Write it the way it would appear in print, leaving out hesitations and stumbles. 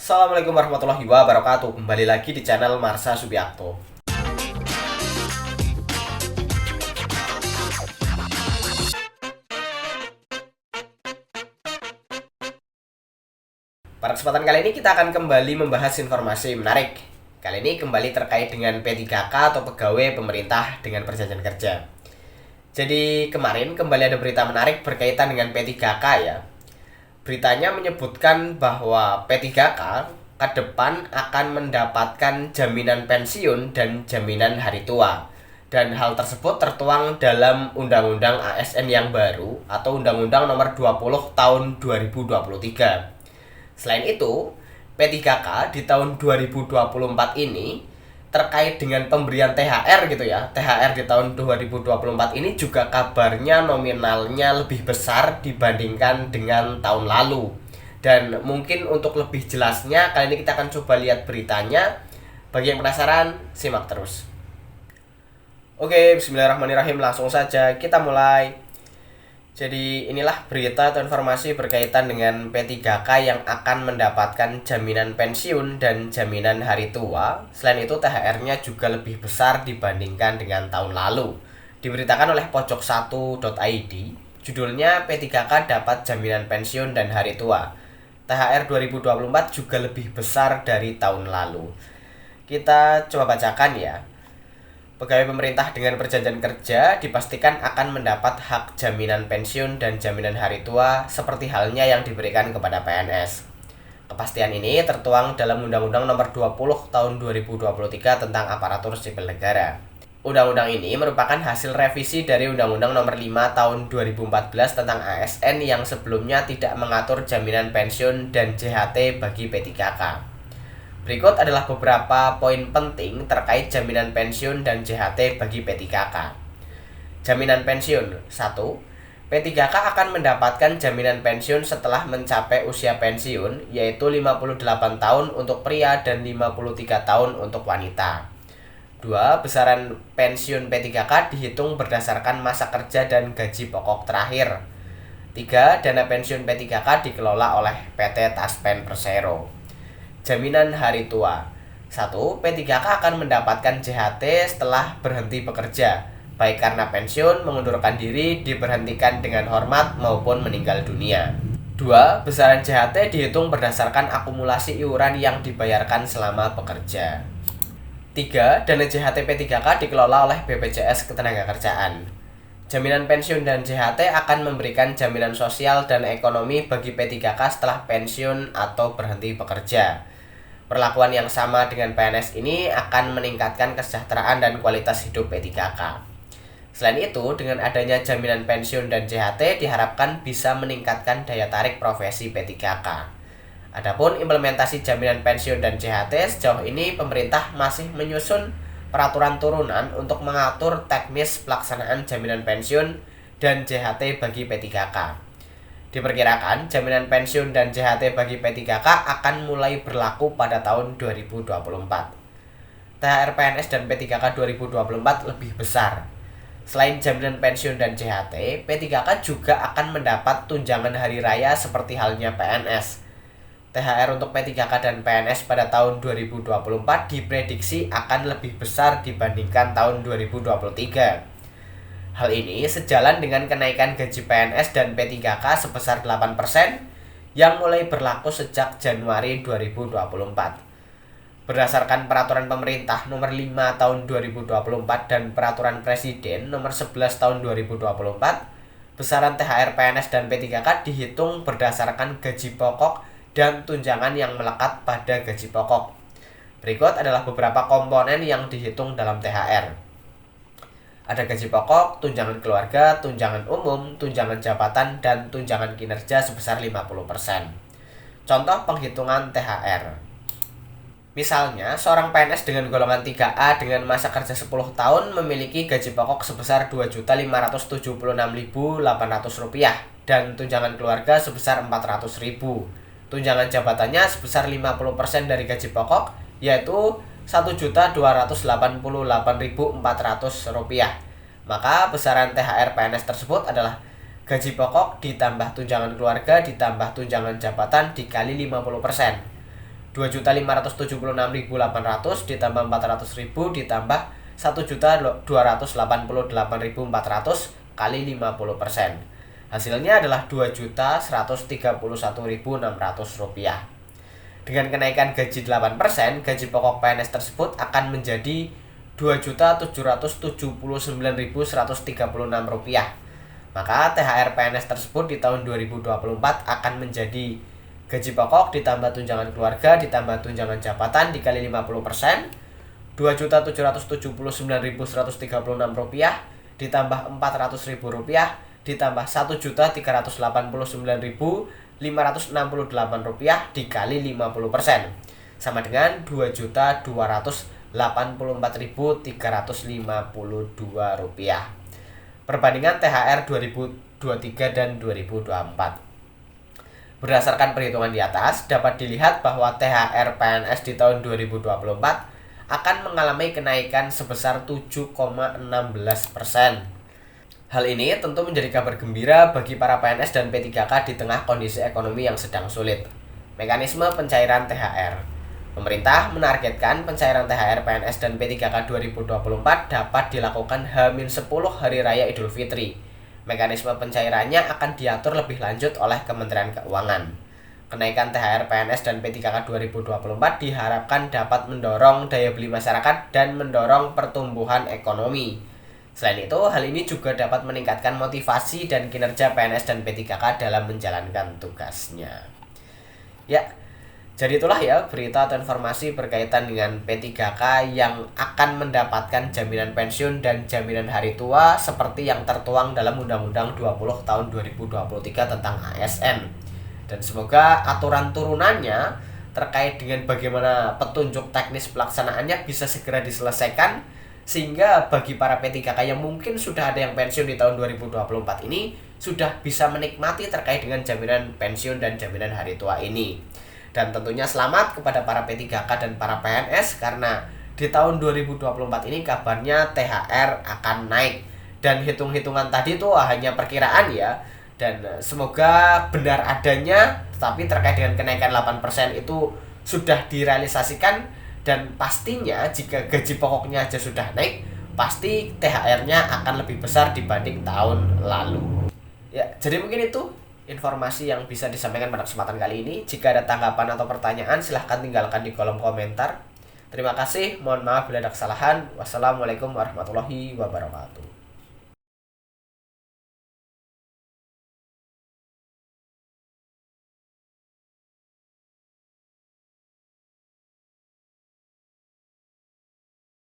Assalamualaikum warahmatullahi wabarakatuh. Kembali lagi di channel Marsha Subiakto. Pada kesempatan kali ini kita akan kembali membahas informasi menarik. Kali ini kembali terkait dengan P3K atau pegawai pemerintah dengan perjanjian kerja. Jadi kemarin kembali ada berita menarik berkaitan dengan P3K ya. Beritanya menyebutkan bahwa P3K ke depan akan mendapatkan jaminan pensiun dan jaminan hari tua. Dan hal tersebut tertuang dalam Undang-Undang ASN yang baru atau Undang-Undang Nomor 20 Tahun 2023. Selain itu, P3K di tahun 2024 ini terkait dengan pemberian THR gitu ya. THR di tahun 2024 ini juga kabarnya nominalnya lebih besar dibandingkan dengan tahun lalu. Dan mungkin untuk lebih jelasnya kali ini kita akan coba lihat beritanya. Bagi yang penasaran, simak terus. Oke, bismillahirrahmanirrahim, langsung saja kita mulai. Jadi inilah berita atau informasi berkaitan dengan P3K yang akan mendapatkan jaminan pensiun dan jaminan hari tua. Selain itu THR-nya juga lebih besar dibandingkan dengan tahun lalu. Diberitakan oleh pojok1.id, judulnya P3K dapat jaminan pensiun dan hari tua. THR 2024 juga lebih besar dari tahun lalu. Kita coba bacakan ya. Pegawai pemerintah dengan perjanjian kerja dipastikan akan mendapat hak jaminan pensiun dan jaminan hari tua seperti halnya yang diberikan kepada PNS. Kepastian ini tertuang dalam Undang-Undang Nomor 20 Tahun 2023 tentang Aparatur Sipil Negara. Undang-undang ini merupakan hasil revisi dari Undang-Undang Nomor 5 Tahun 2014 tentang ASN yang sebelumnya tidak mengatur jaminan pensiun dan JHT bagi P3K. Berikut adalah beberapa poin penting terkait jaminan pensiun dan JHT bagi P3K. Jaminan pensiun 1. P3K akan mendapatkan jaminan pensiun setelah mencapai usia pensiun, yaitu 58 tahun untuk pria dan 53 tahun untuk wanita. 2. Besaran pensiun P3K dihitung berdasarkan masa kerja dan gaji pokok terakhir. 3. Dana pensiun P3K dikelola oleh PT Taspen Persero. Jaminan hari tua 1. P3K akan mendapatkan JHT setelah berhenti bekerja, baik karena pensiun, mengundurkan diri, diberhentikan dengan hormat, maupun meninggal dunia. 2. Besaran JHT dihitung berdasarkan akumulasi iuran yang dibayarkan selama bekerja. 3. Dana JHT P3K dikelola oleh BPJS Ketenagakerjaan. Jaminan pensiun dan JHT akan memberikan jaminan sosial dan ekonomi bagi P3K setelah pensiun atau berhenti bekerja. Perlakuan yang sama dengan PNS ini akan meningkatkan kesejahteraan dan kualitas hidup P3K. Selain itu, dengan adanya jaminan pensiun dan JHT diharapkan bisa meningkatkan daya tarik profesi P3K. Adapun implementasi jaminan pensiun dan JHT sejauh ini pemerintah masih menyusun peraturan turunan untuk mengatur teknis pelaksanaan jaminan pensiun dan JHT bagi P3K. Diperkirakan jaminan pensiun dan JHT bagi P3K akan mulai berlaku pada tahun 2024. THR PNS dan P3K 2024 lebih besar. Selain jaminan pensiun dan JHT, P3K juga akan mendapat tunjangan hari raya seperti halnya PNS. THR untuk P3K dan PNS pada tahun 2024 diprediksi akan lebih besar dibandingkan tahun 2023. Hal ini sejalan dengan kenaikan gaji PNS dan P3K sebesar 8% yang mulai berlaku sejak Januari 2024. Berdasarkan Peraturan Pemerintah Nomor 5 Tahun 2024 dan Peraturan Presiden Nomor 11 Tahun 2024, besaran THR PNS dan P3K dihitung berdasarkan gaji pokok dan tunjangan yang melekat pada gaji pokok. Berikut adalah beberapa komponen yang dihitung dalam THR. Ada gaji pokok, tunjangan keluarga, tunjangan umum, tunjangan jabatan, dan tunjangan kinerja sebesar 50%. Contoh penghitungan THR. Misalnya, seorang PNS dengan golongan 3A dengan masa kerja 10 tahun memiliki gaji pokok sebesar Rp2.576.800 dan tunjangan keluarga sebesar Rp400.000. Tunjangan jabatannya sebesar 50% dari gaji pokok, yaitu Rp1.288.400. Maka besaran THR PNS tersebut adalah gaji pokok ditambah tunjangan keluarga ditambah tunjangan jabatan dikali 50%. 2.576.800 ditambah 400.000 ditambah 1.288.400 kali 50%. Hasilnya adalah Rp2.131.600. Dengan kenaikan gaji 8%, gaji pokok PNS tersebut akan menjadi Rp2.779.136. Maka THR PNS tersebut di tahun 2024 akan menjadi gaji pokok ditambah tunjangan keluarga ditambah tunjangan jabatan dikali 50%, Rp2.779.136 ditambah Rp400.000 ditambah Rp1.389.568 dikali 50% sama dengan Rp2.284.352. Perbandingan THR 2023 dan 2024. Berdasarkan perhitungan di atas, dapat dilihat bahwa THR PNS di tahun 2024 akan mengalami kenaikan sebesar 7,16%. Hal ini tentu menjadi kabar gembira bagi para PNS dan P3K di tengah kondisi ekonomi yang sedang sulit. Mekanisme pencairan THR. Pemerintah menargetkan pencairan THR PNS dan P3K 2024 dapat dilakukan H-10 Hari Raya Idul Fitri. Mekanisme pencairannya akan diatur lebih lanjut oleh Kementerian Keuangan. Kenaikan THR PNS dan P3K 2024 diharapkan dapat mendorong daya beli masyarakat dan mendorong pertumbuhan ekonomi. Selain itu, hal ini juga dapat meningkatkan motivasi dan kinerja PNS dan P3K dalam menjalankan tugasnya. Ya, jadi itulah ya berita atau informasi berkaitan dengan P3K yang akan mendapatkan jaminan pensiun dan jaminan hari tua seperti yang tertuang dalam Undang-Undang 20 tahun 2023 tentang ASN. Dan semoga aturan turunannya terkait dengan bagaimana petunjuk teknis pelaksanaannya bisa segera diselesaikan, sehingga bagi para P3K yang mungkin sudah ada yang pensiun di tahun 2024 ini sudah bisa menikmati terkait dengan jaminan pensiun dan jaminan hari tua ini. Dan tentunya selamat kepada para P3K dan para PNS karena di tahun 2024 ini kabarnya THR akan naik. Dan hitung-hitungan tadi itu hanya perkiraan ya. Dan semoga benar adanya, tetapi terkait dengan kenaikan 8% itu sudah direalisasikan. Dan pastinya jika gaji pokoknya aja sudah naik, pasti THR-nya akan lebih besar dibanding tahun lalu. Ya, jadi mungkin itu informasi yang bisa disampaikan pada kesempatan kali ini. Jika ada tanggapan atau pertanyaan, silahkan tinggalkan di kolom komentar. Terima kasih, mohon maaf bila ada kesalahan. Wassalamualaikum warahmatullahi wabarakatuh.